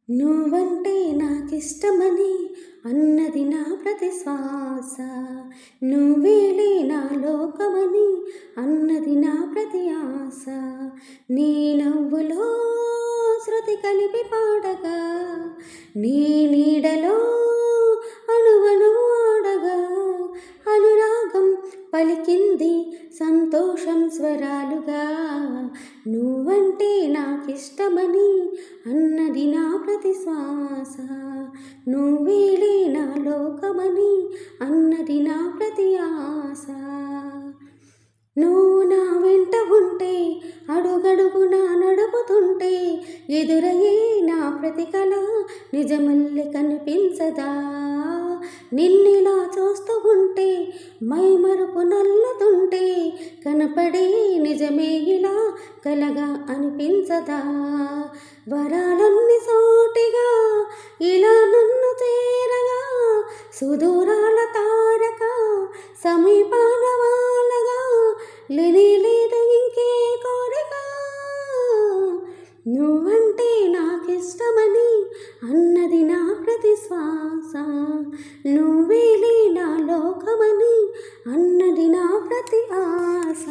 నువ్వంటే నాకిష్టమని అన్నది నా ప్రతి శ్వాస. నువ్వేలే నా లోకమని అన్నది నా ప్రతి ఆశ. నీ నవ్వులో శృతి కలిపి పాడగా, నీ నీడలో అణువణువు ఆడగా, అనురాగం పలికింది సంతోషం స్వరాలుగా. నువ్వంటే నాకిష్టమని అన్నది నా ప్రతి శ్వాస. నువ్వేలే నా లోకమని అన్నది నా ప్రతి ఆశ. నువ్వు నా వెంట ఉంటే, అడుగడుగునా నడుపుతుంటే, ఎదురయ్యే నా ప్రతి కళ నిజమల్లె కనిపించదా? నిన్నిలా చూస్తూ ఉంటే, మైమరుపు నల్లుతుంటే, కనపడే నిజమే ఇలా కలగా అనిపించదా? వరాలన్నీ సోటిగా ఇలా నన్ను చేరగా, సుదూరాల తారక సమీపాన వాలగా, లేనే లేదు ఇంకే కోరిక. నువ్వంటే నాకిష్టమని అన్నది నా ప్రతి శ్వాస. నువ్వేలే నా లోకమని అన్నది నా ప్రతి ఆశ.